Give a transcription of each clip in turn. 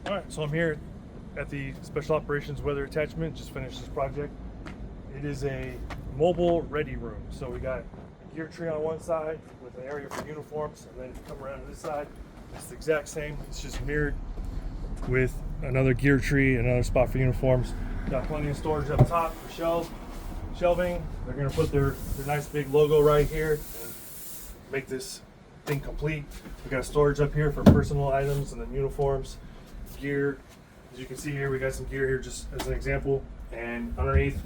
All right, so I'm here at the Special Operations Weather Attachment. Just finished this project. It is a mobile ready room. So we got a gear tree on one side with an area for uniforms, and then if you come around to this side, it's the exact same. It's just mirrored with another gear tree, another spot for uniforms. Got plenty of storage up top for shelving. They're gonna put their nice big logo right here and make this thing complete. We got storage up here for personal items and then uniforms, gear. As you can see here, we got some gear here just as an example. And underneath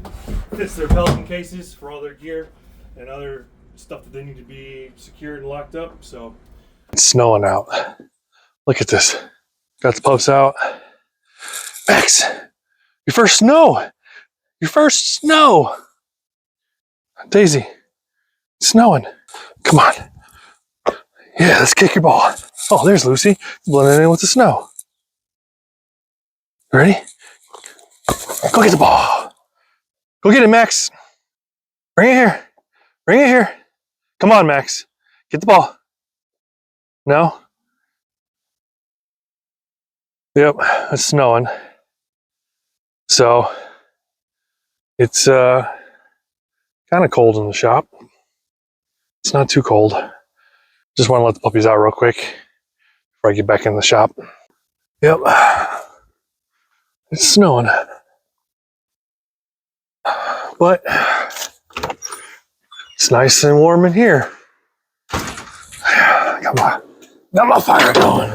fits their Pelican cases for all their gear and other stuff that they need to be secured and locked up. So it's snowing out. Look at this. Got the posts out. Max, your first snow. Your first snow. Daisy, it's snowing. Come on. Yeah, let's kick your ball. Oh, there's Lucy, blending in with the snow. Ready? Go get the ball. Go get it, Max. Bring it here. Bring it here. Come on, Max. Get the ball. No? Yep, it's snowing. So, it's kind of cold in the shop. It's not too cold. Just want to let the puppies out real quick before I get back in the shop. Yep. It's snowing. But it's nice and warm in here. Got my fire going.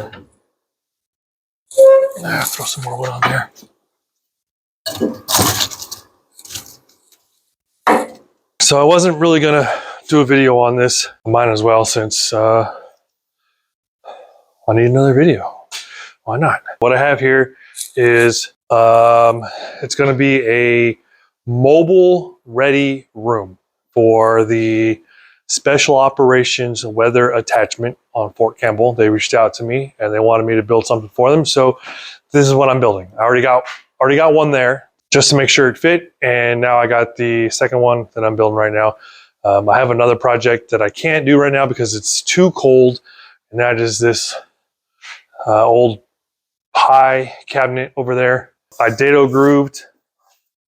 Throw some more wood on there. So I wasn't really gonna do a video on this. Might as well, since I need another video. Why not? What I have here is it's gonna be a mobile ready room for the Special Operations Weather Attachment on Fort Campbell. They reached out to me and they wanted me to build something for them. So this is what I'm building. I already got one there just to make sure it fit. And now I got the second one that I'm building right now. I have another project that I can't do right now because it's too cold. And that is this old pie cabinet over there. I dado grooved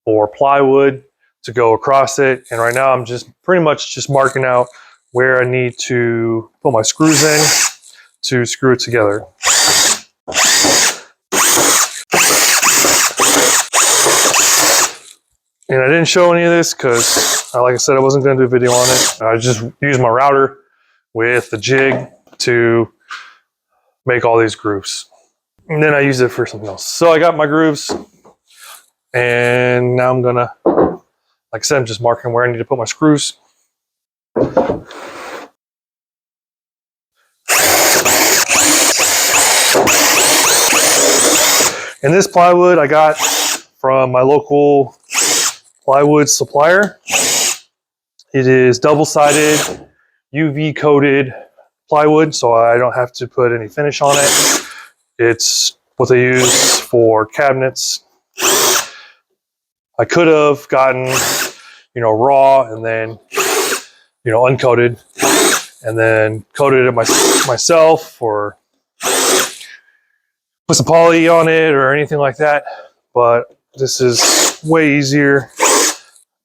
for plywood to go across it. And right now I'm just pretty much just marking out where I need to put my screws in to screw it together. And I didn't show any of this because, like I said, I wasn't going to do a video on it. I just used my router with the jig to make all these grooves. And then I use it for something else. So I got my grooves. And now I'm going to, like I said, I'm just marking where I need to put my screws. And this plywood I got from my local plywood supplier. It is double-sided, UV coated plywood, so I don't have to put any finish on it. It's what they use for cabinets. I could have gotten, raw and then, uncoated, and then coated it myself or put some poly on it or anything like that. But this is way easier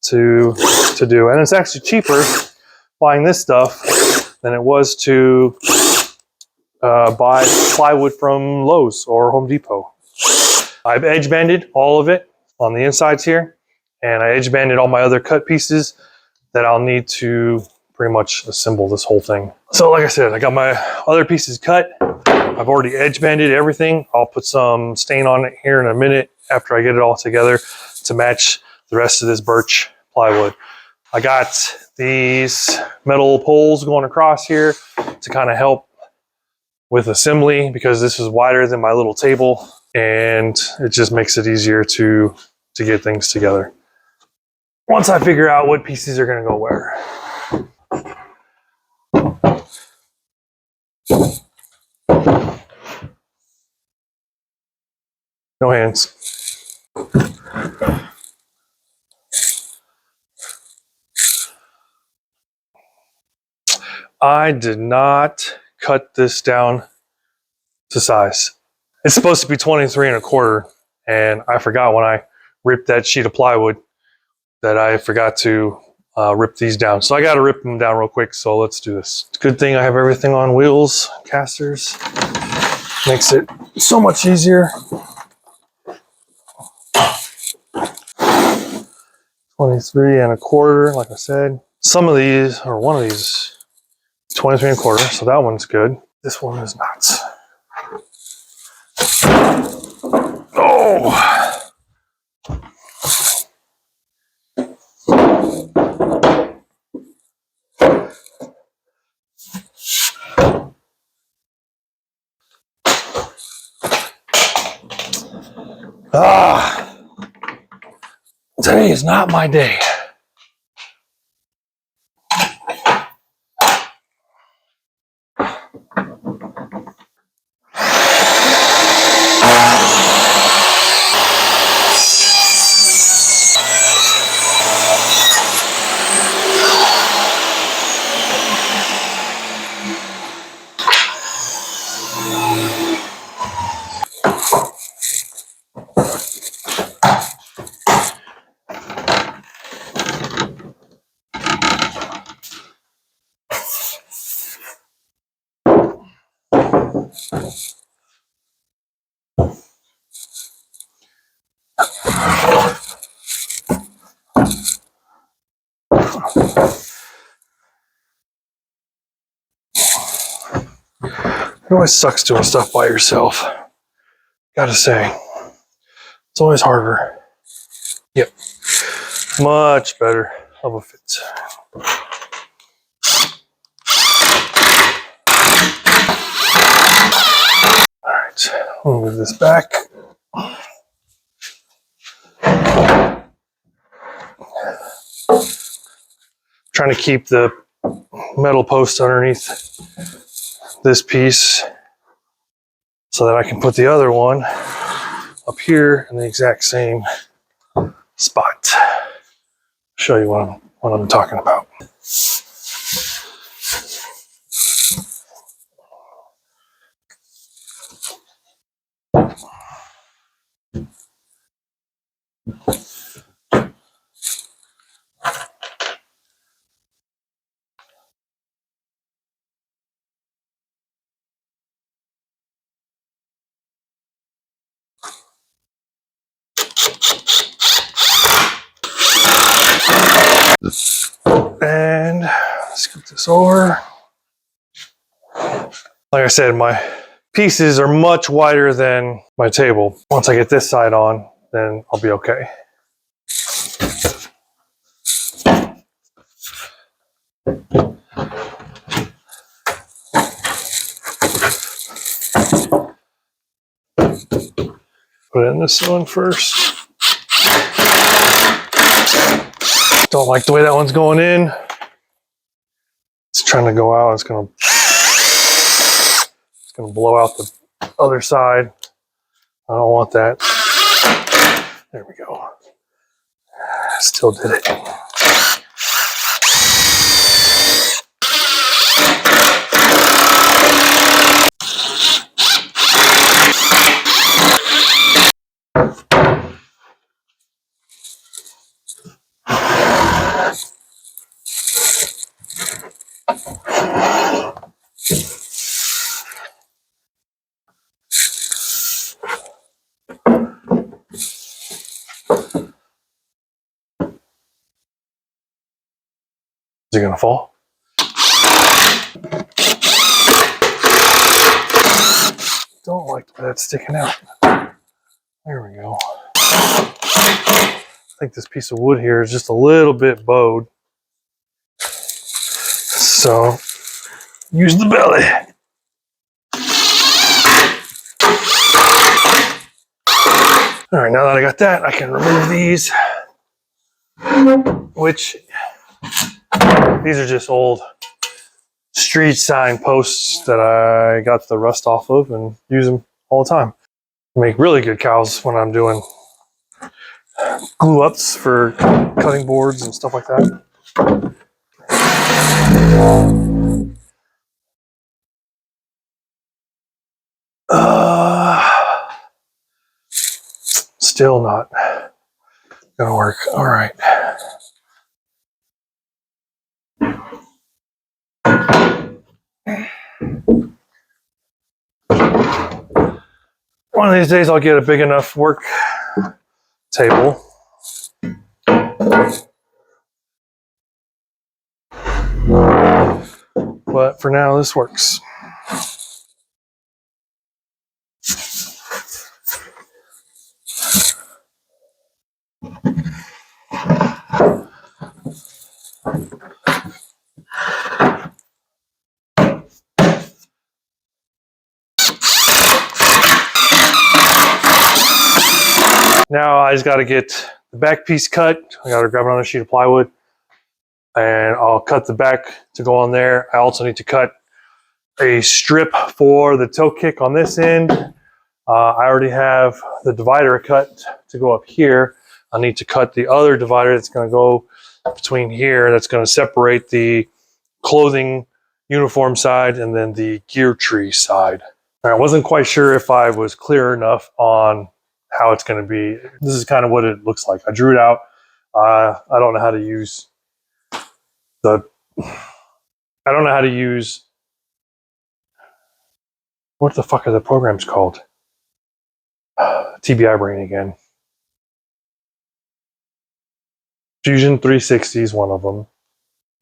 to do, and it's actually cheaper buying this stuff than it was to buy plywood from Lowe's or Home Depot. I've edge banded all of it on the insides here, and I edge banded all my other cut pieces that I'll need to pretty much assemble this whole thing. So like I said, I got my other pieces cut. I've already edge banded everything. I'll put some stain on it here in a minute after I get it all together to match the rest of this birch plywood. I got these metal poles going across here to kind of help with assembly because this is wider than my little table, and it just makes it easier to get things together. Once I figure out what pieces are going to go where. No hands. I did not cut this down to size. It's supposed to be 23 1/4, and I forgot when I ripped that sheet of plywood that I forgot to rip these down. So I got to rip them down real quick. So let's do this. Good thing I have everything on wheels, casters. Makes it so much easier. 23 1/4, like I said. Some of these, or one of these, 23 1/4. So that one's good. This one is not. Oh. Today is not my day. It always sucks doing stuff by yourself. Gotta say, it's always harder. Yep, much better of a fit. All right, we'll move this back. Trying to keep the metal post underneath this piece so that I can put the other one up here in the exact same spot. Show you what I'm talking about. And scoot this over. Like I said, my pieces are much wider than my table. Once I get this side on, then I'll be okay. Put in this one first. Don't like the way that one's going in. It's trying to go out. It's gonna blow out the other side. I don't want that. There we go. Still did it. Is it gonna fall? Don't like the way that's sticking out. There we go. I think this piece of wood here is just a little bit bowed. So use the belly. All right, now that I got that, I can remove these, which these are just old street sign posts that I got the rust off of and use them all the time. Make really good cowls when I'm doing glue ups for cutting boards and stuff like that. Still not gonna work. All right. One of these days I'll get a big enough work table. But for now, this works. Now I just got to get the back piece cut. I got to grab another sheet of plywood and I'll cut the back to go on there. I also need to cut a strip for the toe kick on this end. I already have the divider cut to go up here. I need to cut the other divider that's going to go between here. That's going to separate the clothing uniform side and then the gear tree side. I wasn't quite sure if I was clear enough on how it's going to be. This is kind of what it looks like. I drew it out. I don't know how to use what the fuck are the programs called? TBI brain again. Fusion 360 is one of them.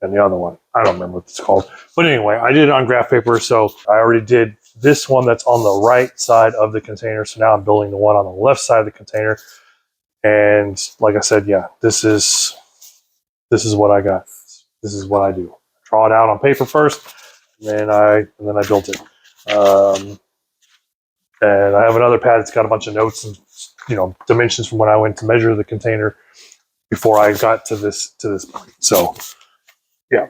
And the other one, I don't remember what it's called. But anyway, I did it on graph paper. So I already did this one that's on the right side of the container. So now I'm building the one on the left side of the container. And like I said, yeah, this is what I got. This is what I do. Draw it out on paper first, and then I built it. And I have another pad that's got a bunch of notes and dimensions from when I went to measure the container before I got to this point. So yeah.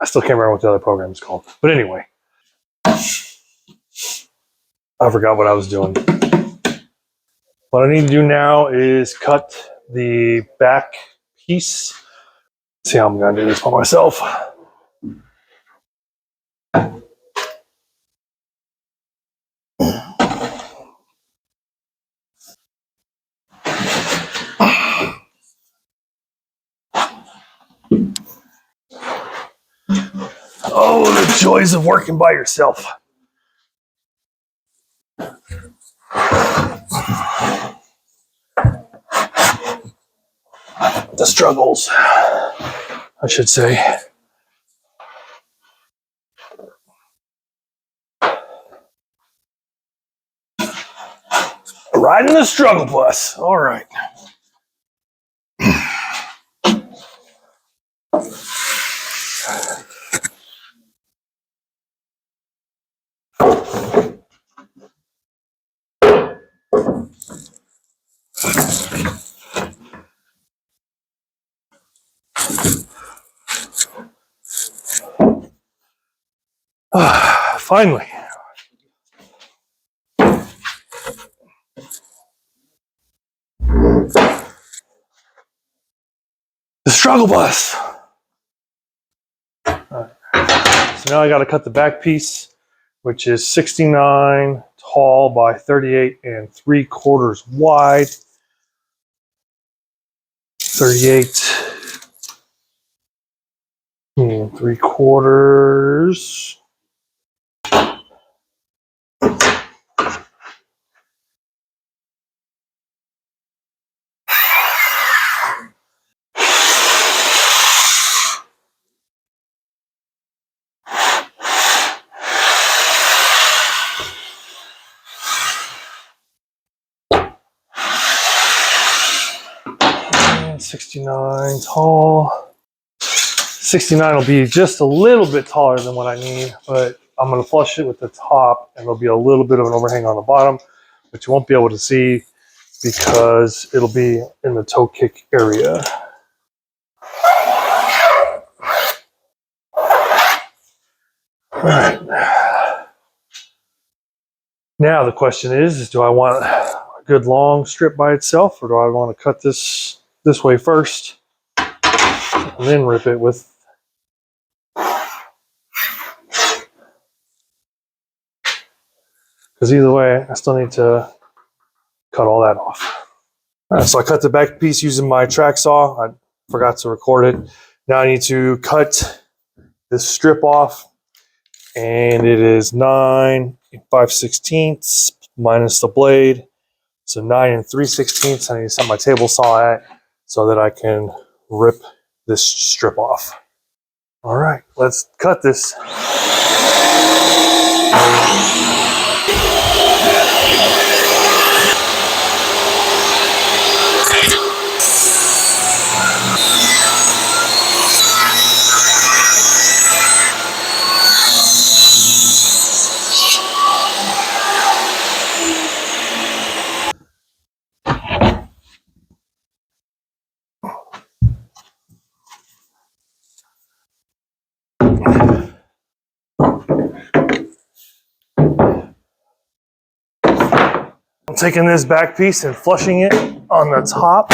I still can't remember what the other program is called. But anyway, I forgot what I was doing. What I need to do now is cut the back piece. See how I'm going to do this by myself. Oh, the joys of working by yourself. The struggles, I should say. Riding the struggle bus. All right. Finally. The struggle bus. Right. So now I got to cut the back piece, which is 69 tall by 38 3/4 wide. 38 3/4. And 69 tall. 69 will be just a little bit taller than what I need, but I'm going to flush it with the top, and there'll be a little bit of an overhang on the bottom, but you won't be able to see because it'll be in the toe kick area. All right. Now the question is do I want a good long strip by itself, or do I want to cut this way first and then rip it with? Because either way, I still need to cut all that off. All right, so I cut the back piece using my track saw. I forgot to record it. Now I need to cut this strip off, and it is 9 5/16 minus the blade. So 9 3/16. I need to set my table saw at so that I can rip this strip off. All right, let's cut this. I'm taking this back piece and flushing it on the top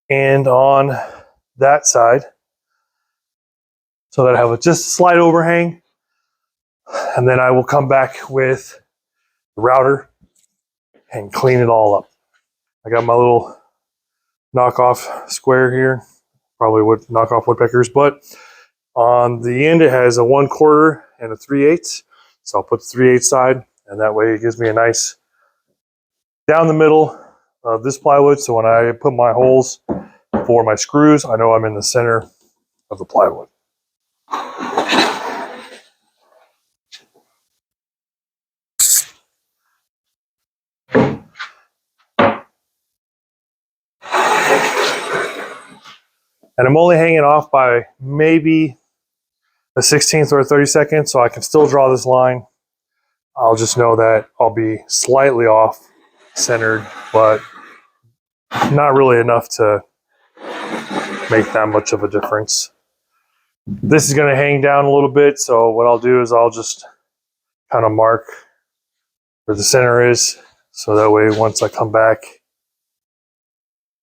and on that side so that I have just a slight overhang. And then I will come back with the router and clean it all up. I got my little knockoff square here, probably would knockoff woodpeckers, but on the end it has a 1/4 and a 3/8. So I'll put the 3/8 side, and that way it gives me a nice down the middle of this plywood. So when I put my holes for my screws, I know I'm in the center of the plywood. And I'm only hanging off by maybe a 16th or a 32nd, so I can still draw this line. I'll just know that I'll be slightly off centered, but not really enough to make that much of a difference. This is going to hang down a little bit, so what I'll do is I'll just kind of mark where the center is, so that way once I come back,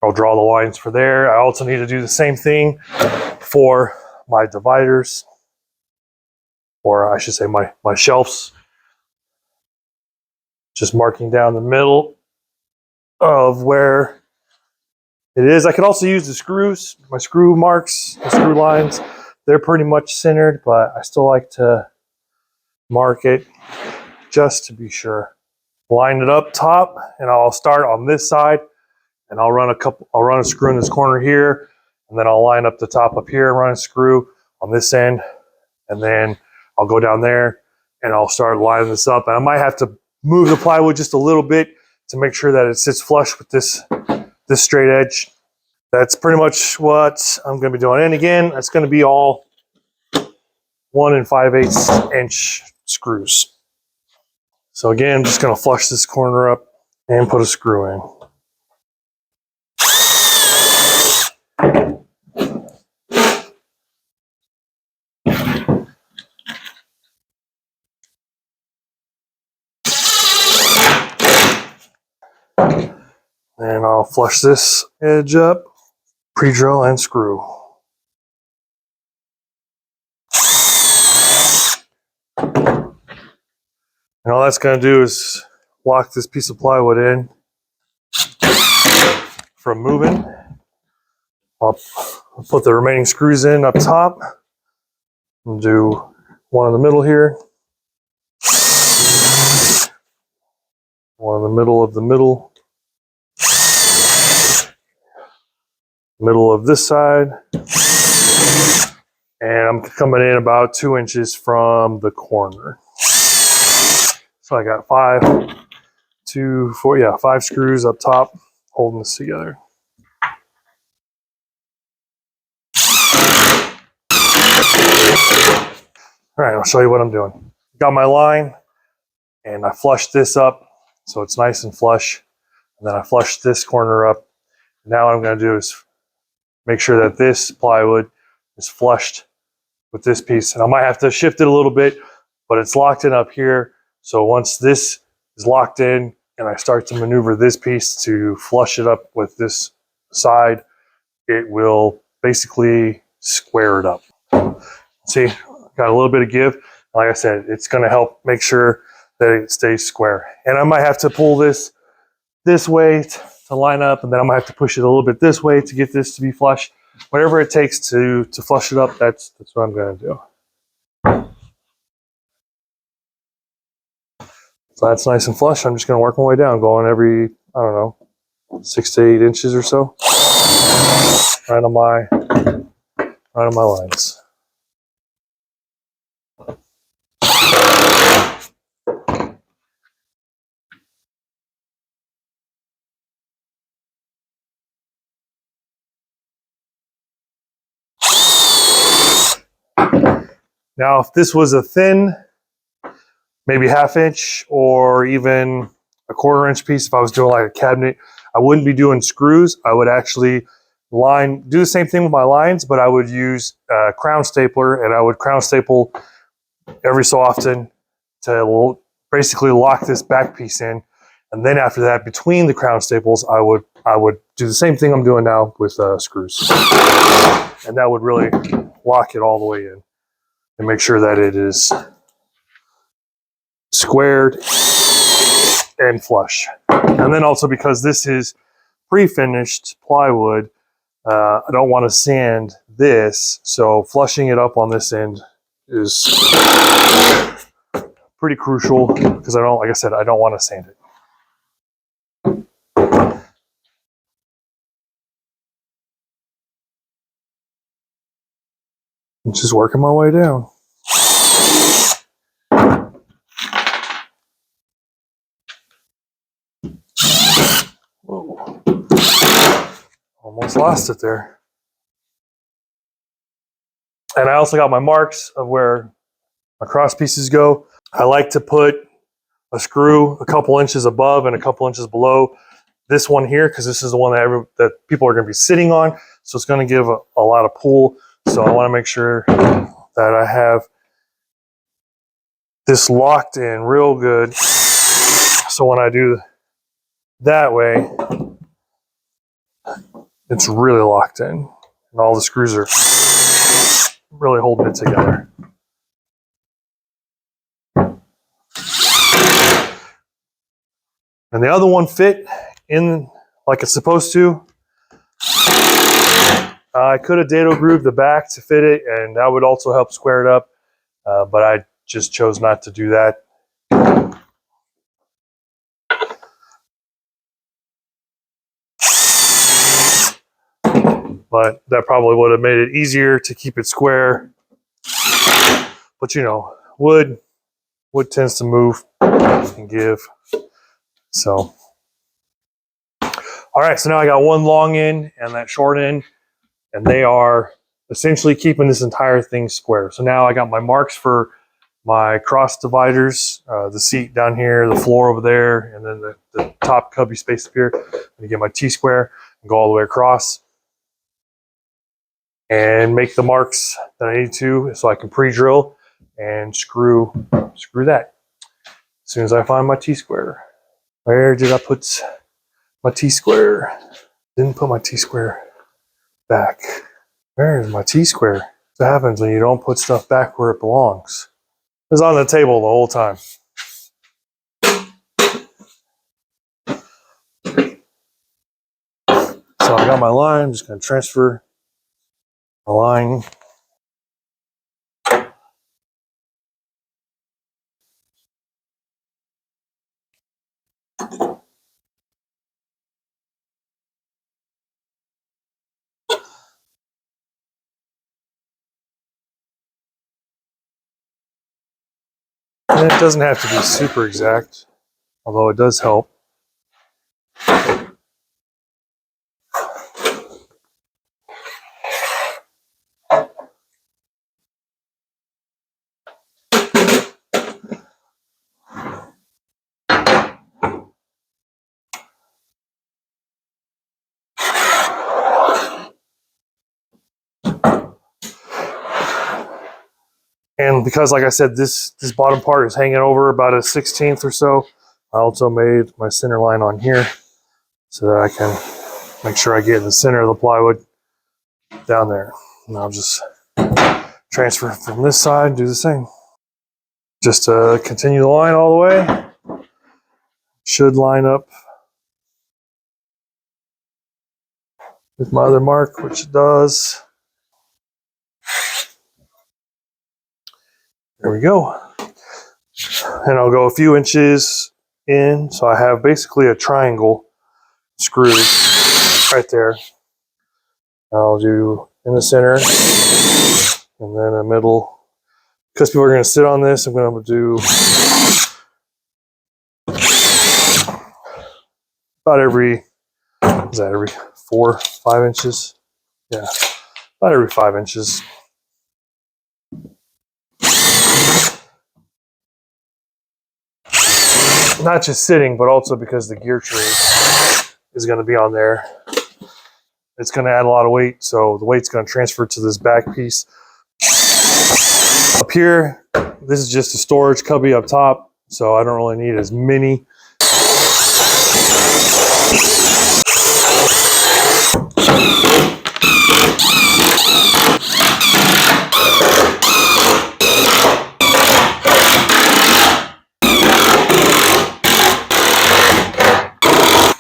I'll draw the lines for there. I also need to do the same thing for my dividers, or I should say my shelves. Just marking down the middle of where it is. I could also use the screws, my screw marks, the screw lines. They're pretty much centered, but I still like to mark it just to be sure. Line it up top, and I'll start on this side, and I'll run a screw in this corner here, and then I'll line up the top up here and run a screw on this end, and then I'll go down there and I'll start lining this up. And I might have to move the plywood just a little bit to make sure that it sits flush with this straight edge. That's pretty much what I'm going to be doing. And again, it's going to be all 1 5/8 inch screws. So again, I'm just going to flush this corner up and put a screw in. And I'll flush this edge up, pre-drill and screw. And all that's going to do is lock this piece of plywood in from moving. I'll put the remaining screws in up top and do one in the middle here, one in the middle of the middle of this side, and I'm coming in about 2 inches from the corner. So I got 5 screws up top holding this together. All right, I'll show you what I'm doing. Got my line, and I flushed this up so it's nice and flush. And then I flushed this corner up. Now what I'm going to do is make sure that this plywood is flushed with this piece. And I might have to shift it a little bit, but it's locked in up here. So once this is locked in and I start to maneuver this piece to flush it up with this side, it will basically square it up. See, got a little bit of give. Like I said, it's going to help make sure that it stays square. And I might have to pull this way to line up, and then I might have to push it a little bit this way to get this to be flush. Whatever it takes to flush it up, that's what I'm going to do. So that's nice and flush. I'm just going to work my way down, going every, I don't know, 6 to 8 inches or so, right on my lines. Now, if this was a thin, maybe 1/2 inch or even a 1/4 inch piece, if I was doing like a cabinet, I wouldn't be doing screws. I would actually do the same thing with my lines, but I would use a crown stapler, and I would crown staple every so often to basically lock this back piece in. And then after that, between the crown staples, I would do the same thing I'm doing now with screws. And that would really lock it all the way in and make sure that it is squared and flush. And then also, because this is pre-finished plywood, I don't want to sand this, so flushing it up on this end is pretty crucial, because like I said, I don't want to sand it. I'm just working my way down. Whoa. Almost lost it there. And I also got my marks of where my cross pieces go. I like to put a screw a couple inches above and a couple inches below this one here, because this is the one that people are going to be sitting on. So it's going to give a lot of pull. So I want to make sure that I have this locked in real good. So when I do that way, it's really locked in. And all the screws are really holding it together. And the other one fit in like it's supposed to. I could have dado grooved the back to fit it, and that would also help square it up, but I just chose not to do that. But that probably would have made it easier to keep it square. But you know, wood tends to move and give. So, all right, so now I got one long end and that short end, and they are essentially keeping this entire thing square. So now I got my marks for my cross dividers, the seat down here, the floor over there, and then the top cubby space up here. I'm gonna get my T-square and go all the way across and make the marks that I need to, so I can pre-drill and screw that as soon as I find my T-square. Where did I put my T-square? Didn't put my T-square back. Where is my T-square? What happens when you don't put stuff back where it belongs? It was on the table the whole time. So I got my line. I'm just going to transfer my line. And it doesn't have to be super exact, although it does help. And because, like I said, this bottom part is hanging over about a 1/16 or so, I also made my center line on here so that I can make sure I get in the center of the plywood down there. And I'll just transfer from this side, do the same. just to continue the line all the way. Should line up with my other mark, which it does. There we go. And I'll go a few inches in, so I have basically a triangle screw right there. I'll do in the center and then a middle. Because people are going to sit on this, I'm going to do about every, is that every 4, 5 inches? Yeah, about every 5 inches. Not just sitting, but also because the gear tray is going to be on there. It's going to add a lot of weight, so the weight's going to transfer to this back piece. Up here, this is just a storage cubby up top, so I don't really need as many.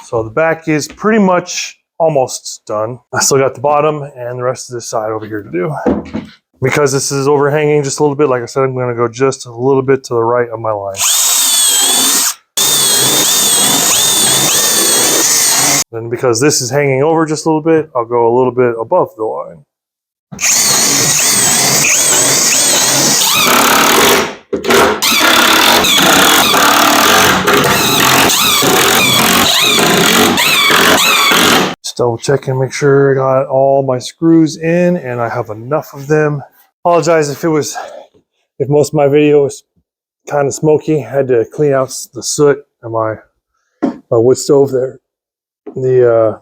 So the back is pretty much almost done. I still got the bottom and the rest of this side over here to do. Because this is overhanging just a little bit, like I said, I'm going to go just a little bit to the right of my line. Then because this is hanging over just a little bit, I'll go a little bit above the line. Just double check and make sure I got all my screws in and I have enough of them. Apologize if most of my video was kind of smoky. I had to clean out the soot on my wood stove there. The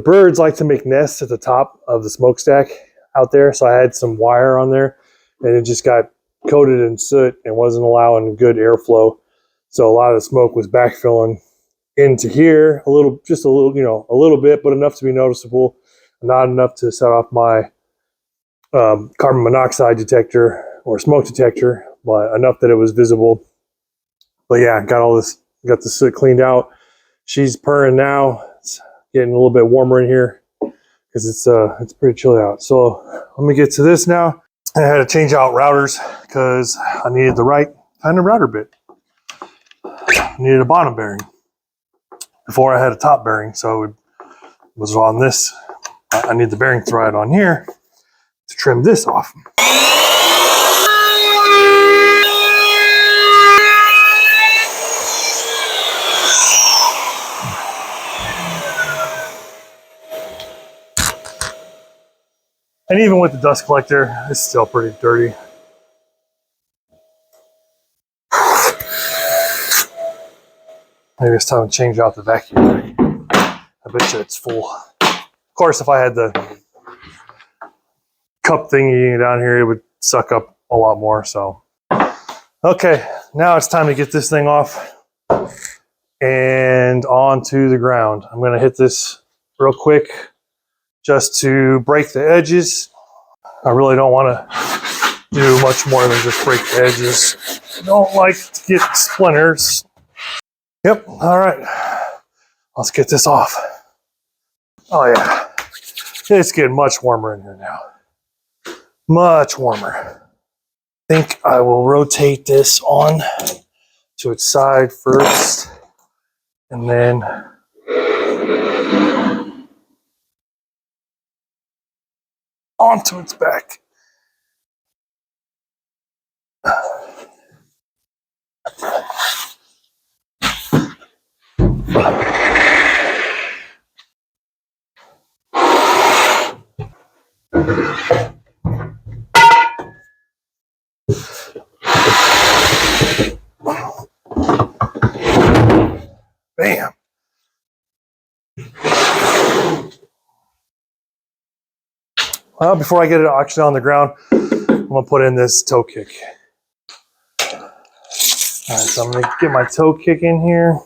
birds like to make nests at the top of the smokestack out there, so I had some wire on there and it just got coated in soot and wasn't allowing good airflow. So a lot of the smoke was backfilling into here a little bit, but enough to be noticeable, not enough to set off my carbon monoxide detector or smoke detector, but enough that it was visible. But yeah, got the soot cleaned out. She's purring now. It's getting a little bit warmer in here because it's pretty chilly out. So let me get to this now. I had to change out routers because I needed the right kind of router bit. I needed a bottom bearing. Before I had a top bearing, so it was on this. I need the bearing thread on here to trim this off. And even with the dust collector, it's still pretty dirty. Maybe it's time to change out the vacuum. I bet you it's full. Of course, if I had the cup thingy down here, it would suck up a lot more. So, okay, now it's time to get this thing off and onto the ground. I'm gonna hit this real quick just to break the edges. I really don't want to do much more than just break the edges. I don't like to get splinters. Yep, all right. Let's get this off. Oh yeah, it's getting much warmer in here now. Much warmer. I think I will rotate this on to its side first, and then onto its back. Bam. Well, before I get it actually on the ground, I'm gonna put in this toe kick. All right, so I'm gonna get my toe kick in here.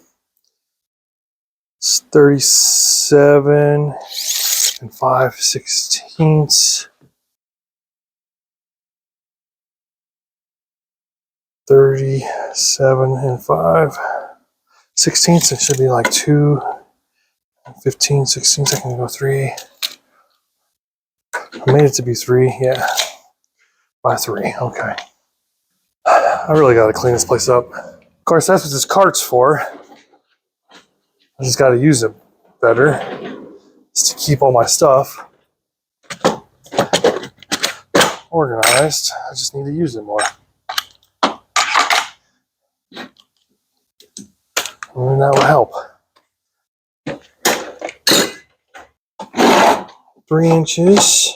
It's 37 and 5/16. 37 and 5 16ths. It should be like 2 15 16ths. I can go 3. I made it to be 3. Yeah, by 3. Okay. I really got to clean this place up. Of course, that's what this cart's for. I just got to use it better just to keep all my stuff organized. I just need to use it more. And that will help. 3 inches.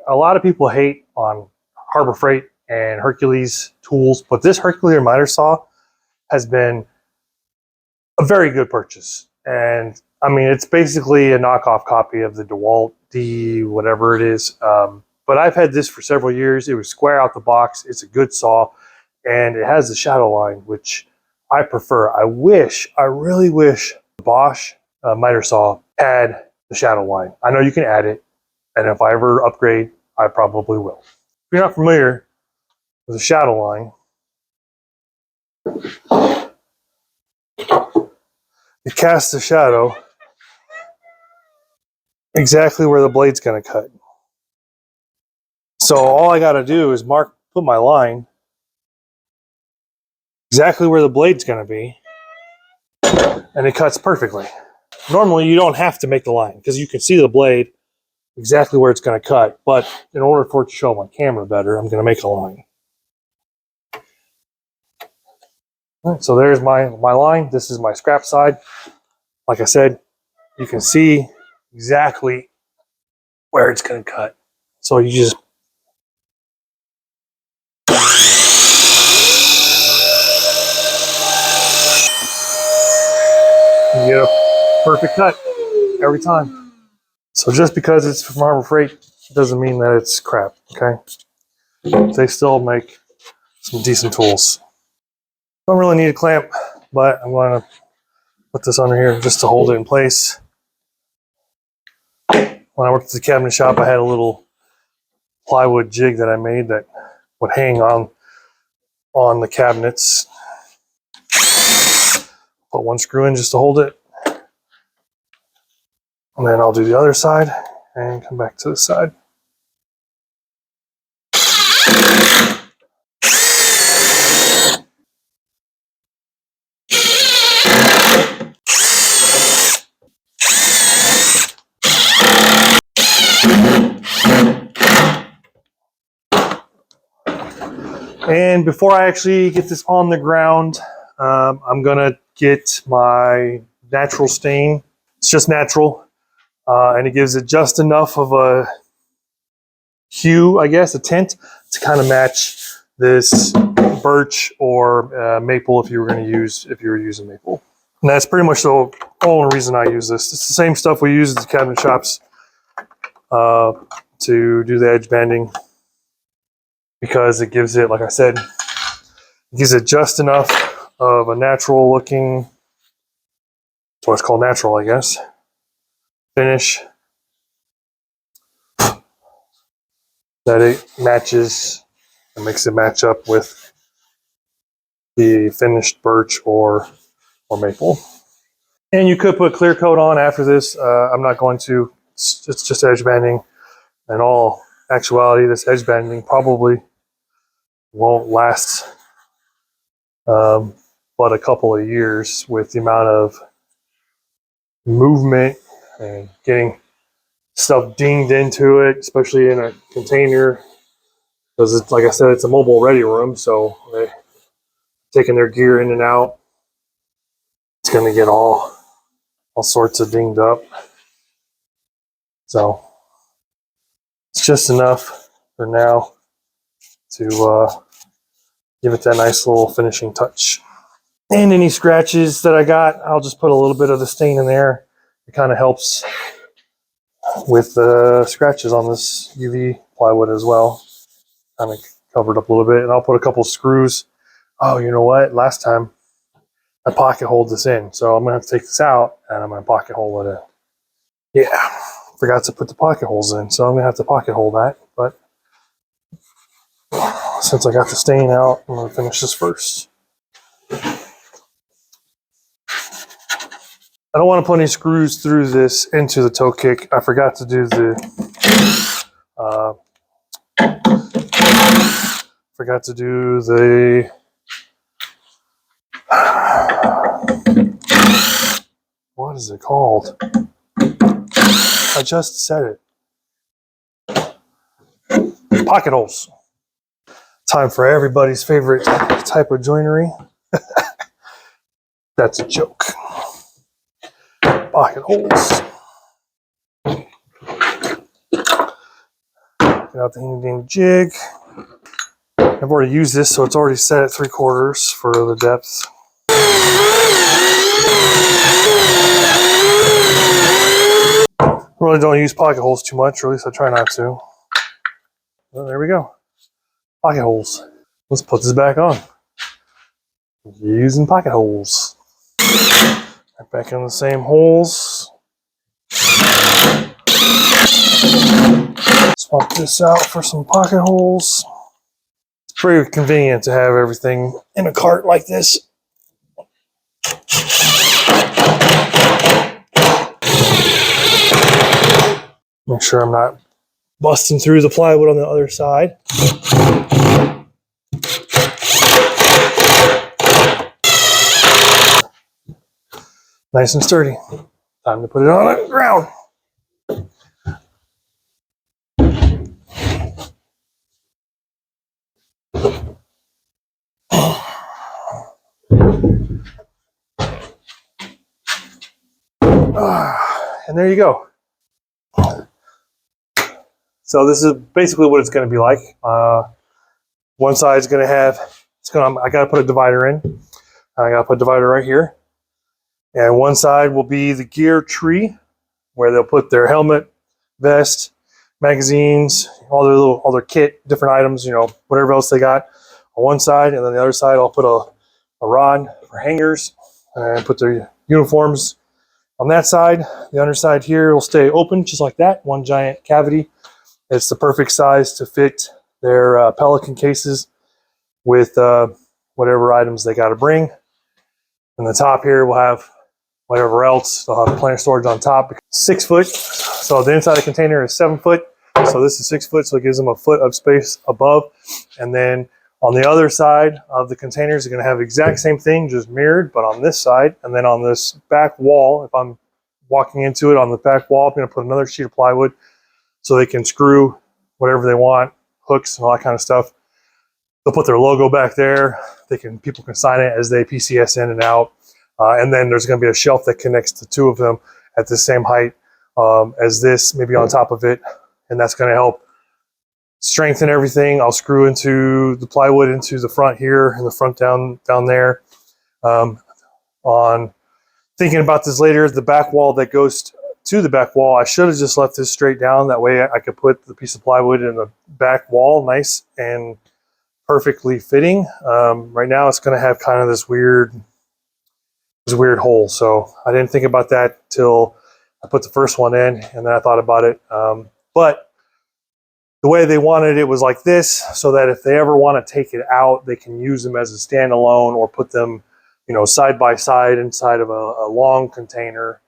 A lot of people hate on Harbor Freight and Hercules tools, but this Hercules miter saw has been a very good purchase. And I mean, it's basically a knockoff copy of the DeWalt D, whatever it is. But I've had this for several years. It was square out the box. It's a good saw, and it has the shadow line, which I prefer. I really wish the Bosch miter saw had the shadow line. I know you can add it, and if I ever upgrade, I probably will. If you're not familiar with the shadow line, it casts the shadow exactly where the blade's going to cut. So all I got to do is put my line exactly where the blade's going to be, and it cuts perfectly. Normally, you don't have to make the line because you can see the blade exactly where it's going to cut. But in order for it to show my camera better, I'm going to make a line. All right, so there's my line. This is my scrap side. Like I said, you can see exactly where it's going to cut. So you just get a perfect cut every time. So just because it's from Harbor Freight doesn't mean that it's crap, okay? They still make some decent tools. Don't really need a clamp, but I'm going to put this under here just to hold it in place. When I worked at the cabinet shop, I had a little plywood jig that I made that would hang on the cabinets. Put one screw in just to hold it. And then I'll do the other side and come back to the side. And before I actually get this on the ground, I'm gonna get my natural stain. It's just natural, and it gives it just enough of a hue, I guess, a tint to kind of match this birch or maple if you were using maple. And that's pretty much the only reason I use this. It's the same stuff we use at the cabinet shops to do the edge banding, because it gives it, like I said, it gives it just enough of a natural looking, that's what it's called, natural, I guess, finish that it matches and makes it match up with the finished birch or maple. And you could put clear coat on after this. I'm not going to. It's just edge banding. In all actuality, this edge banding probably won't last but a couple of years with the amount of movement and getting stuff dinged into it, especially in a container, because it's, like I said, it's a mobile ready room, so they're taking their gear in and out. It's going to get all sorts of dinged up. So it's just enough for now to give it that nice little finishing touch. And any scratches that I got, I'll just put a little bit of the stain in there. It kind of helps with the scratches on this UV plywood as well. Kind of covered up a little bit, and I'll put a couple screws. Oh, you know what? Last time I pocket holed this in, so I'm gonna have to take this out and I'm gonna pocket hole it in. Yeah, forgot to put the pocket holes in, so I'm gonna have to pocket hole that. But since I got the stain out, I'm gonna finish this first. I don't want to put any screws through this into the toe kick. I forgot to do the what is it called? I just said it. Pocket holes. Time for everybody's favorite type of joinery. That's a joke. Pocket holes. Get out the handy dandy jig. I've already used this, so it's already set at 3/4 for the depth. Really don't use pocket holes too much, or at least I try not to. Well, there we go. Pocket holes. Let's put this back on. Using pocket holes. Right back in the same holes. Swap this out for some pocket holes. It's pretty convenient to have everything in a cart like this. Make sure I'm not busting through the plywood on the other side. Nice and sturdy. Time to put it on the ground. And there you go. So this is basically what it's going to be like. One side is going to have, I got to put a divider in. I got to put a divider right here. And one side will be the gear tree, where they'll put their helmet, vest, magazines, all their kit, different items, whatever else they got on one side. And then the other side, I'll put a rod for hangers and put their uniforms on that side. The underside here will stay open just like that, one giant cavity. It's the perfect size to fit their Pelican cases with whatever items they got to bring. And the top here will have whatever else. They'll have plenty of storage on top. 6 foot. So the inside of the container is 7 foot. So this is 6 foot. So it gives them a foot of space above. And then on the other side of the containers, they're going to have the exact same thing, just mirrored, but on this side. And then on this back wall, if I'm walking into it on the back wall, I'm going to put another sheet of plywood so they can screw whatever they want, hooks and all that kind of stuff. They'll put their logo back there. People can sign it as they PCS in and out. And then there's going to be a shelf that connects the two of them at the same height as this, maybe on top of it. And that's going to help strengthen everything. I'll screw into the plywood into the front here and the front down there. On thinking about this later, the back wall that goes to the back wall, I should have just left this straight down. That way I could put the piece of plywood in the back wall, nice and perfectly fitting. Right now it's going to have kind of this weird hole. So I didn't think about that till I put the first one in, and then I thought about it. But the way they wanted it was like this, so that if they ever want to take it out, they can use them as a standalone or put them, side by side inside of a long container,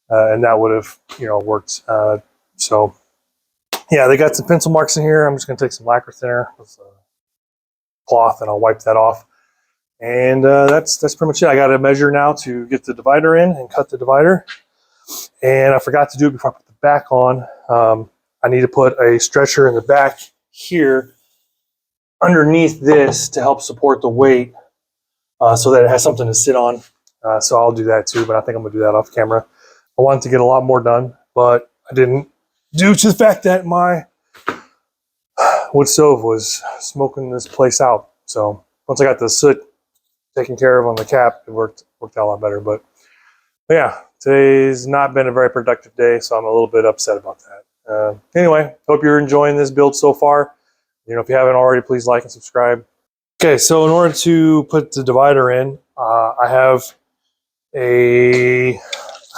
and that would have, worked. So yeah, they got some pencil marks in here. I'm just going to take some lacquer thinner with a cloth and I'll wipe that off. And that's pretty much it. I got to measure now to get the divider in and cut the divider. And I forgot to do it before I put the back on. I need to put a stretcher in the back here underneath this to help support the weight so that it has something to sit on. So I'll do that too, but I think I'm going to do that off camera. I wanted to get a lot more done, but I didn't, due to the fact that my wood stove was smoking this place out. So once I got the soot taken care of on the cap, it worked out a lot better. But yeah, today's not been a very productive day, so I'm a little bit upset about that. Anyway, hope you're enjoying this build so far. If you haven't already, please like and subscribe. Okay, so in order to put the divider in, I have I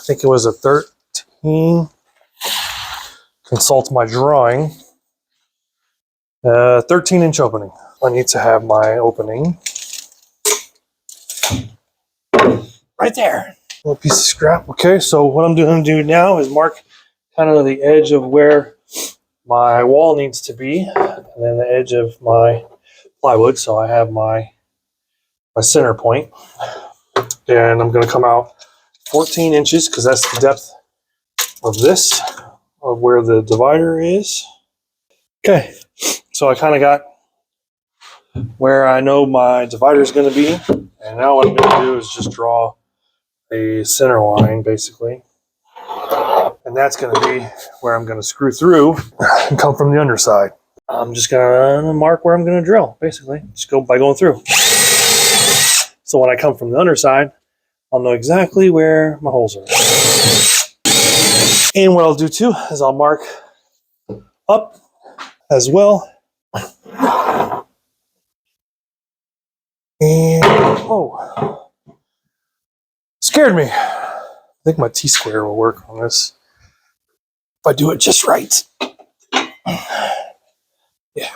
think it was a 13, consult my drawing, 13-inch opening. I need to have my opening right there. A little piece of scrap. Okay, so what I'm going to do now is mark kind of the edge of where my wall needs to be, and then the edge of my plywood, so I have my center point. And I'm going to come out 14 inches because that's the depth of this, of where the divider is. Okay, so I kind of got where I know my divider is going to be, and now what I'm going to do is just draw a center line, basically, and that's going to be where I'm going to screw through and come from the underside. I'm just going to mark where I'm going to drill, basically, just go by going through. So when I come from the underside, I'll know exactly where my holes are. And what I'll do too is I'll mark up as well. And, oh, scared me. I think my T-square will work on this if I do it just right. Yeah.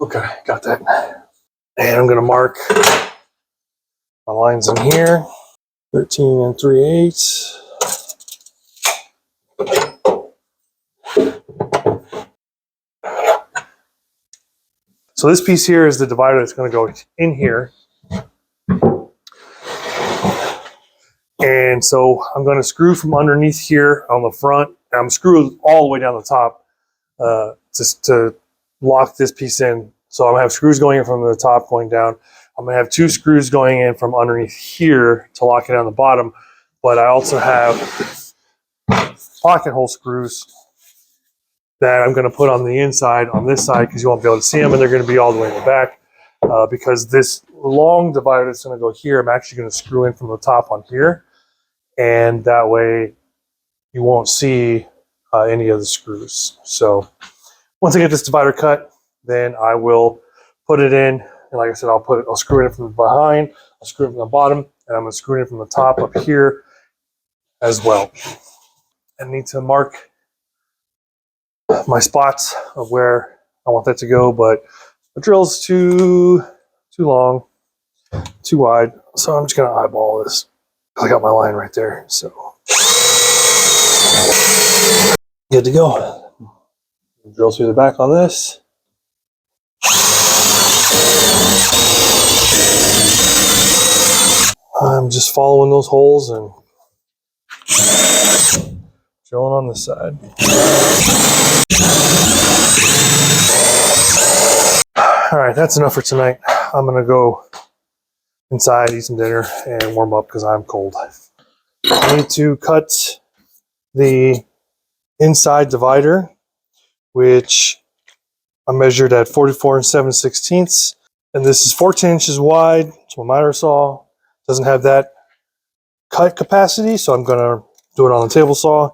Okay, got that. And I'm going to mark my lines in here. 13 3/8. So this piece here is the divider that's going to go in here. And so I'm going to screw from underneath here on the front, and I'm screwing all the way down the top just to lock this piece in. So I'm going to have screws going in from the top going down. I'm going to have 2 screws going in from underneath here to lock it on the bottom. But I also have pocket hole screws that I'm going to put on the inside on this side because you won't be able to see them, and they're going to be all the way in the back because this long divider that's going to go here, I'm actually going to screw in from the top on here, and that way you won't see any of the screws. So once I get this divider cut, then I will put it in, and like I said, I'll screw it in from behind, I'll screw it from the bottom, and I'm going to screw it in from the top up here as well. I need to mark my spots of where I want that to go, but the drill's too long, too wide, so I'm just going to eyeball this. I got my line right there, so good to go. Drill through the back on this. I'm just following those holes and drilling on this side. All right, that's enough for tonight. I'm gonna go inside, eat some dinner, and warm up because I'm cold. I need to cut the inside divider, which I measured at 44 7/16, and this is 14 inches wide. It's my miter saw. Doesn't have that cut capacity, so I'm gonna do it on the table saw.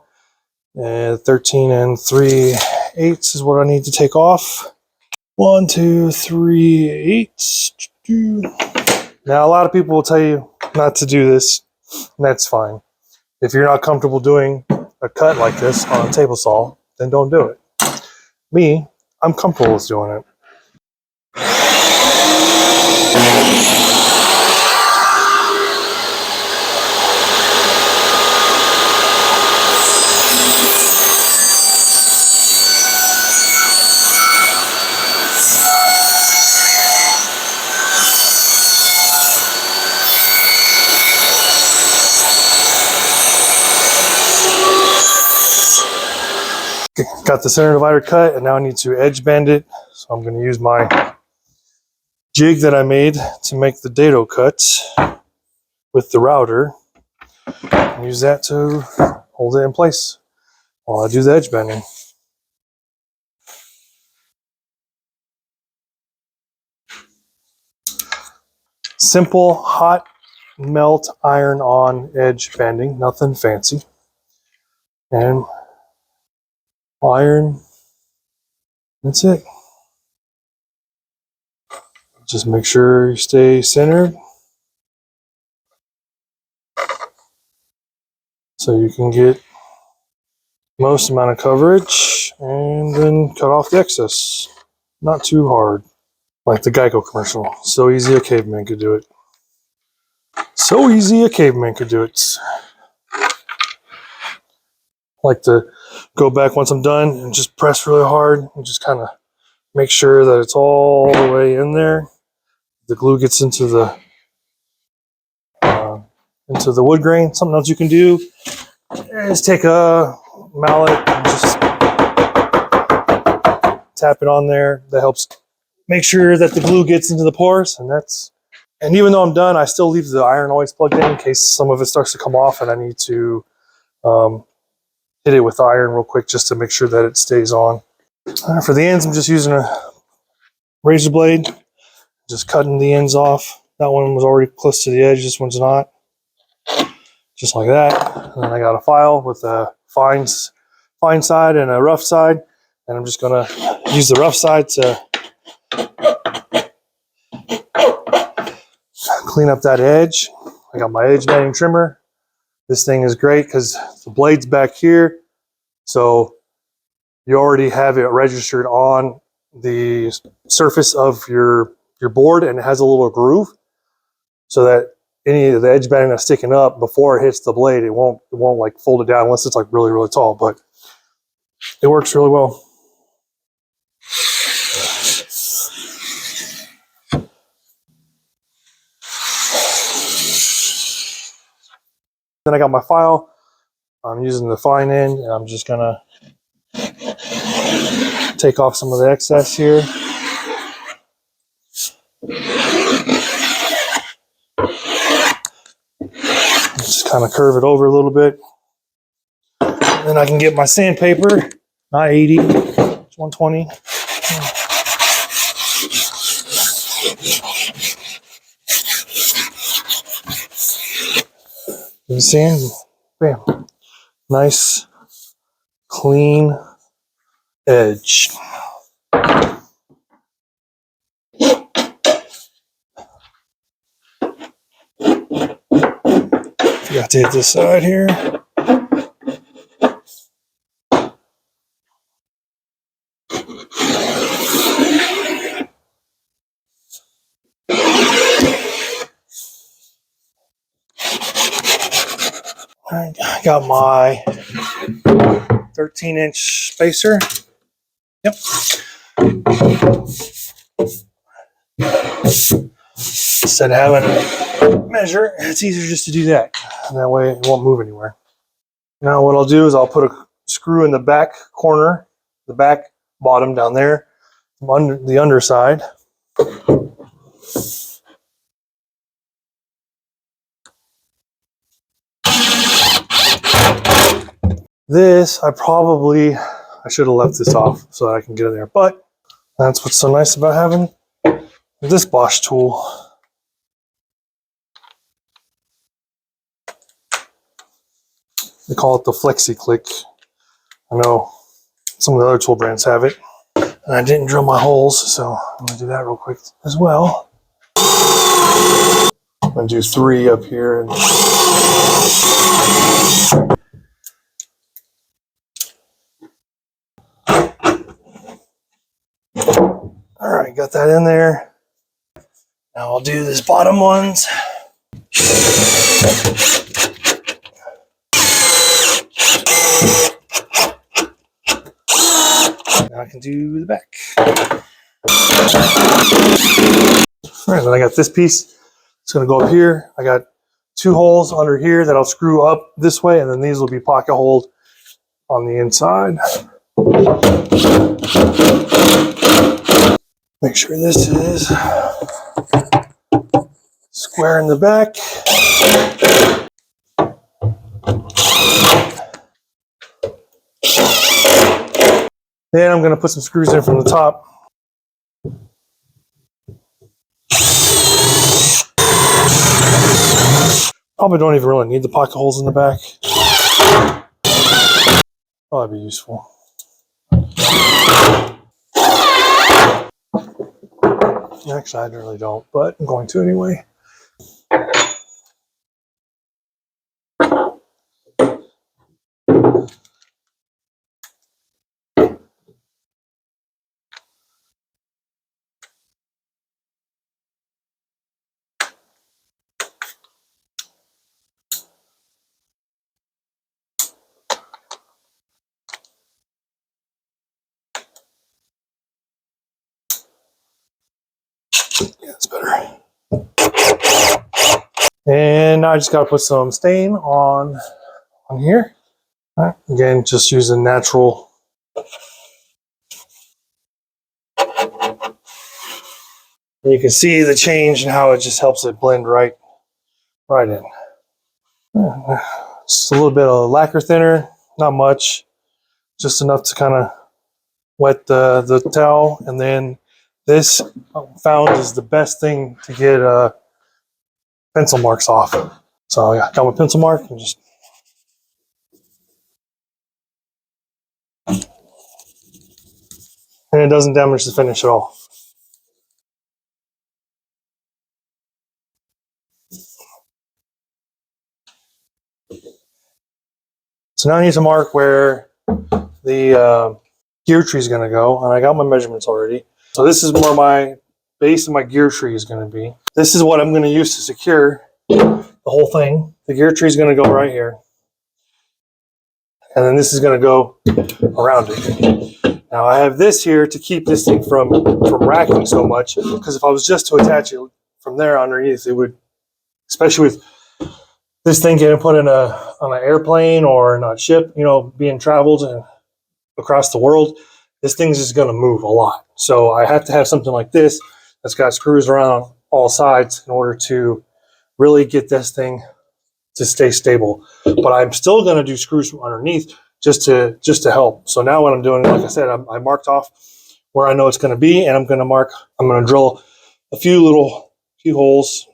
And 13 3/8 is what I need to take off. 1 2 3/8. Now, a lot of people will tell you not to do this, and that's fine. If you're not comfortable doing a cut like this on a table saw, then don't do it. Me, I'm comfortable with doing it. Got the center divider cut, and now I need to edge bend it. So I'm going to use my jig that I made to make the dado cuts with the router. and use that to hold it in place while I do the edge bending. Simple hot melt iron on edge bending, nothing fancy. And iron, that's it. Just make sure you stay centered so you can get most amount of coverage and then cut off the excess. Not too hard. Like the Geico commercial. So easy a caveman could do it. So easy a caveman could do it. Like to go back once I'm done and just press really hard and just kind of make sure that it's all the way in there. The glue gets into the wood grain. Something else you can do is take a mallet and just tap it on there. That helps make sure that the glue gets into the pores, and even though I'm done, I still leave the iron always plugged in case some of it starts to come off and I need to hit it with the iron real quick just to make sure that it stays on. For the ends, I'm just using a razor blade, just cutting the ends off. That one was already close to the edge, this one's not. Just like that. And then I got a file with a fine side and a rough side, and I'm just gonna use the rough side to clean up that edge. I got my edge banding trimmer. This thing is great because the blade's back here, so you already have it registered on the surface of your board, and it has a little groove so that any of the edge banding that's sticking up before it hits the blade, it won't like fold it down unless it's like really, really tall, but it works really well. Then I got my file. I'm using the fine end, and I'm just gonna take off some of the excess here. Just kind of curve it over a little bit. Then I can get my sandpaper, not 80, it's 120. The sand, bam, nice, clean edge. Forgot to hit this side here. I got my 13-inch spacer. Yep. Instead of having to measure, it's easier just to do that. And that way it won't move anywhere. Now what I'll do is I'll put a screw in the back corner, the back bottom down there, from the underside. This, I should have left this off so that I can get in there, but that's what's so nice about having this Bosch tool. They call it the Flexi Click. I know some of the other tool brands have it, and I didn't drill my holes, so I'm gonna do that real quick as well. I'm gonna do 3 up here. All right, got that in there. Now I'll do these bottom ones. Now I can do the back. All right, then I got this piece. It's gonna go up here. I got 2 holes under here that I'll screw up this way, and then these will be pocket holes on the inside. Make sure this is square in the back. Then I'm going to put some screws in from the top. Probably don't even really need the pocket holes in the back. Probably be useful. Actually, I really don't, but I'm going to anyway. Yeah, it's better. And now I just got to put some stain on here. All right. Again, just using natural. And you can see the change and how it just helps it blend right in. Just a little bit of lacquer thinner, not much, just enough to kind of wet the towel. And then this I found is the best thing to get pencil marks off. So yeah, got my pencil mark and just. And it doesn't damage the finish at all. So now I need to mark where the gear tree is going to go, and I got my measurements already. So this is where my base of my gear tree is going to be. This is what I'm going to use to secure the whole thing. The gear tree is going to go right here, and then this is going to go around it. Now I have this here to keep this thing from racking so much, because if I was just to attach it from there underneath, it would, especially with this thing getting put in on an airplane or in a ship, you know, being traveled across the world, this thing's just going to move a lot. So I have to have something like this that's got screws around all sides in order to really get this thing to stay stable. But I'm still going to do screws from underneath just to help. So now what I'm doing, like I said, I marked off where I know it's going to be, and I'm going to drill a few holes.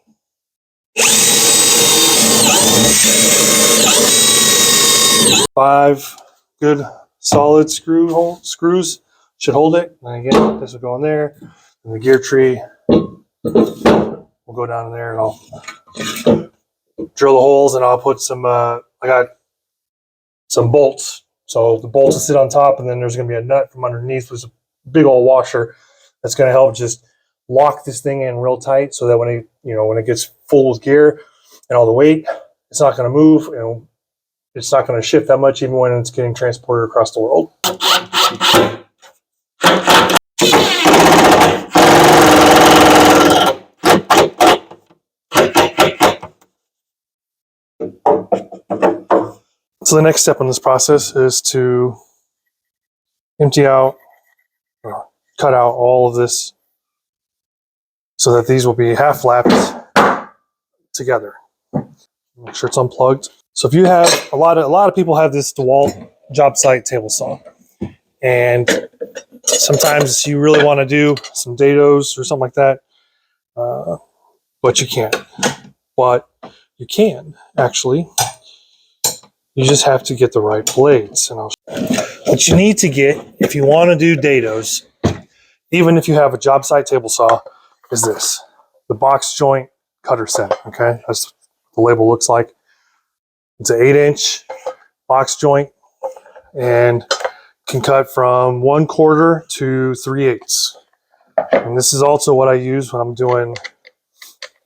5 good solid screws should hold it. And again, this will go in there, and the gear tree will go down in there, and I'll drill the holes, and I'll put some. I got some bolts, so the bolts will sit on top, and then there's going to be a nut from underneath with a big old washer that's going to help just lock this thing in real tight, so that when it gets full with gear and all the weight, it's not going to move, and it's not going to shift that much, even when it's getting transported across the world. So the next step in this process is to empty out, or cut out all of this, so that these will be half lapped together. Make sure it's unplugged. So if you have a lot of people have this DeWalt job site table saw, and sometimes you really want to do some dados or something like that, but you can't. But you can actually. You just have to get the right blades. And what you need to get if you want to do dados, even if you have a job site table saw, is this: the box joint cutter set. Okay, that's what the label looks like. It's an 8-inch box joint, and can cut from 1/4 to 3/8. And this is also what I use when I'm doing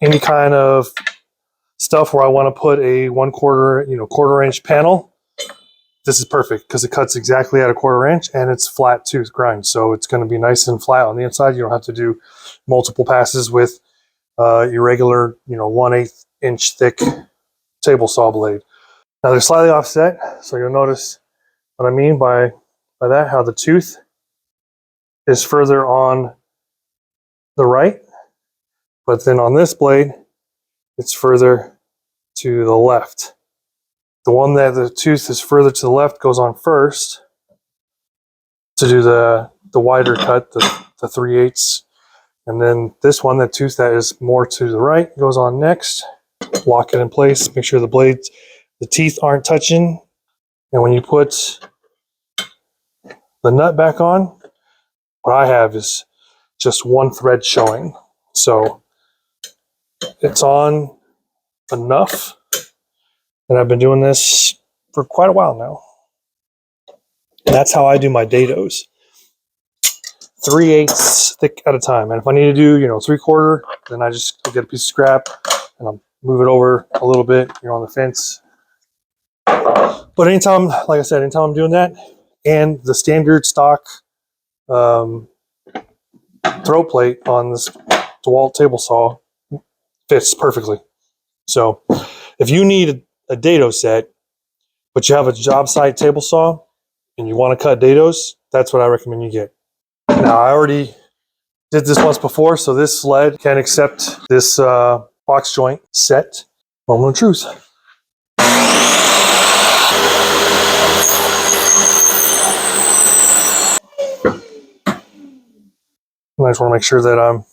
any kind of stuff where I want to put a 1/4, 1/4-inch panel. This is perfect because it cuts exactly at a 1/4 inch, and it's flat tooth grind. So it's going to be nice and flat on the inside. You don't have to do multiple passes with your regular, 1/8 inch thick table saw blade. Now they're slightly offset, so you'll notice what I mean by that, how the tooth is further on the right, but then on this blade, it's further to the left. The one that the tooth is further to the left goes on first, to do the wider cut, the 3/8. And then this one, the tooth that is more to the right, goes on next. Lock it in place. Make sure the blades, the teeth aren't touching. And when you put the nut back on, what I have is just one thread showing. So it's on enough. And I've been doing this for quite a while now. And that's how I do my dados. 3/8 thick at a time. And if I need to do, 3/4, then I just get a piece of scrap and I'll move it over a little bit, on the fence. But anytime, like I said, anytime I'm doing that, and the standard stock throat plate on this DeWalt table saw fits perfectly. So if you need a dado set, but you have a job site table saw and you want to cut dados, that's what I recommend you get. Now, I already did this once before, so this sled can accept this box joint set. Moment of truth. And I just want to make sure that I'm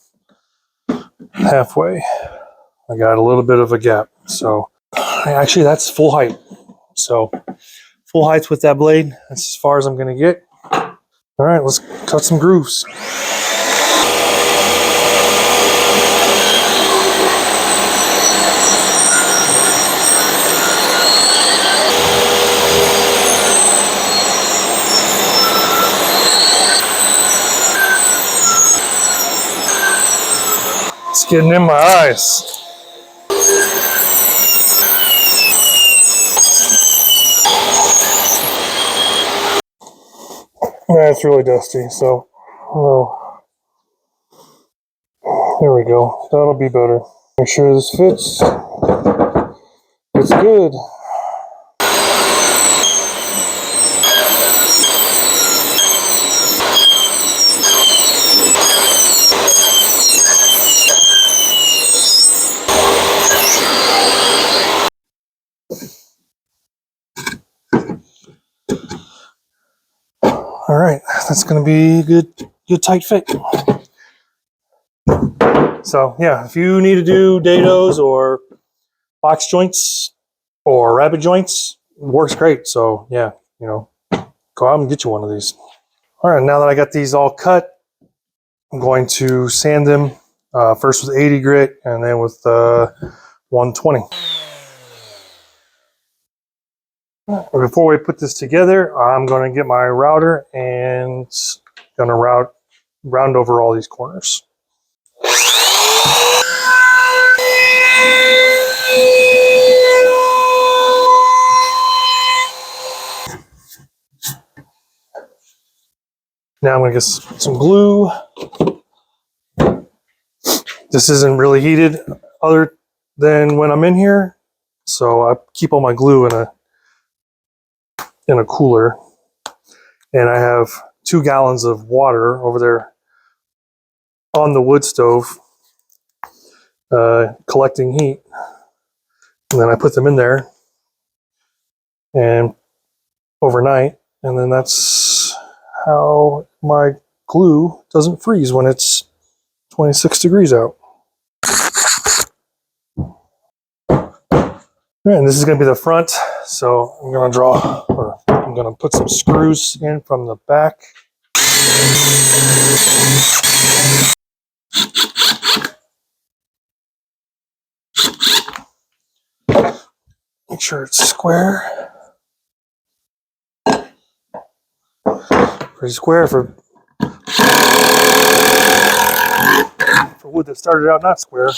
halfway. I got a little bit of a gap. So actually that's full height. So full height with that blade. That's as far as I'm going to get. All right, let's cut some grooves. It's getting in my eyes. Yeah, it's really dusty, so there we go. That'll be better. Make sure this fits. It's good. All right, that's going to be a good tight fit. So yeah, if you need to do dados or box joints or rabbet joints, it works great. So yeah, go out and get you one of these. All right, now that I got these all cut, I'm going to sand them first with 80 grit and then with 120. Before we put this together, I'm going to get my router and going to round over all these corners. Now I'm going to get some glue. This isn't really heated other than when I'm in here, so I keep all my glue in a cooler, and I have 2 gallons of water over there on the wood stove collecting heat, and then I put them in there and overnight, and then that's how my glue doesn't freeze when it's 26 degrees out. And this is going to be the front, so I'm going to put some screws in from the back. Make sure it's square. Pretty square for wood that started out not square.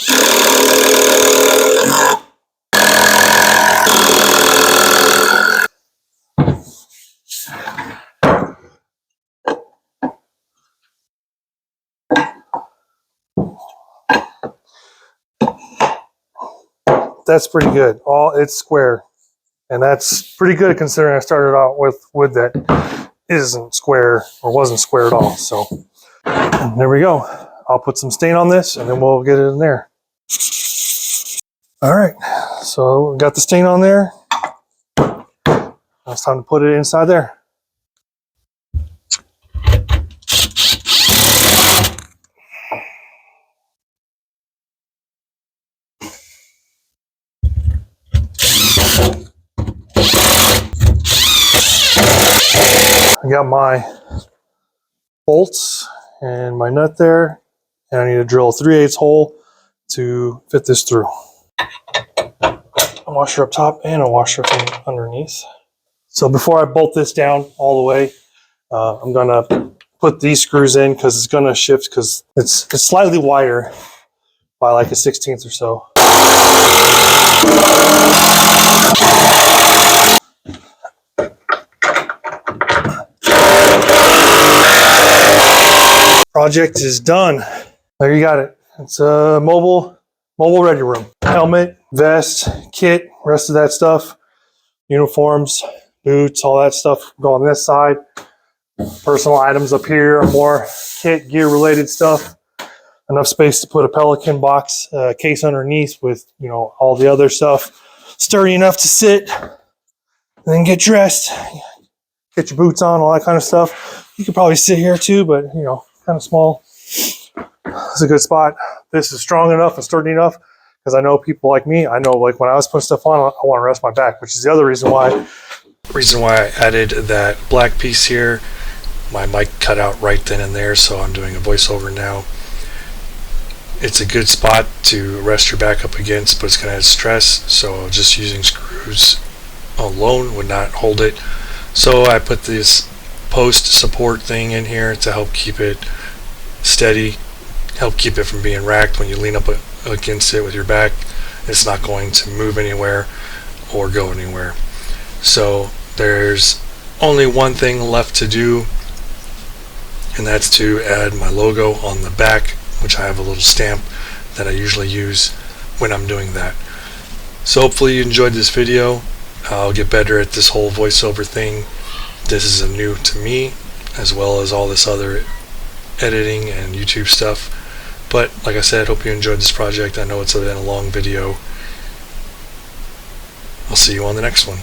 That's pretty good. It's square, and that's pretty good considering I started out with wood that isn't square or wasn't square at all. So there we go. I'll put some stain on this and then we'll get it in there. All right, so we got the stain on there. Now it's time to put it inside there. I got my bolts and my nut there, and I need to drill a 3/8 hole to fit this through. A washer up top and a washer from underneath. So before I bolt this down all the way, I'm gonna put these screws in because it's gonna shift because it's slightly wider by like a 1/16 or so. Project is done. There you got it. It's a mobile ready room. Helmet, vest, kit, rest of that stuff, uniforms, boots, all that stuff go on this side. Personal items up here are more kit, gear related stuff. Enough space to put a Pelican box case underneath with, you know, all the other stuff. Sturdy enough to sit and then get dressed. Get your boots on, all that kind of stuff. You could probably sit here too, but you know, kind of small. It's a good spot. This is strong enough and sturdy enough because I know people like me. I know, like, when I was putting stuff on, I want to rest my back, which is the other reason why I added that black piece here. My mic cut out right then and there, so I'm doing a voiceover now. It's a good spot to rest your back up against, but it's going to add stress, so just using screws alone would not hold it. So I put this post support thing in here to help keep it steady, help keep it from being racked. When you lean up against it with your back, it's not going to move anywhere or go anywhere. So there's only one thing left to do, and that's to add my logo on the back, which I have a little stamp that I usually use when I'm doing that. So hopefully you enjoyed this video. I'll get better at this whole voiceover thing. This is new to me, as well as all this other editing and YouTube stuff. But like I said, hope you enjoyed this project. I know it's been a long video. I'll see you on the next one.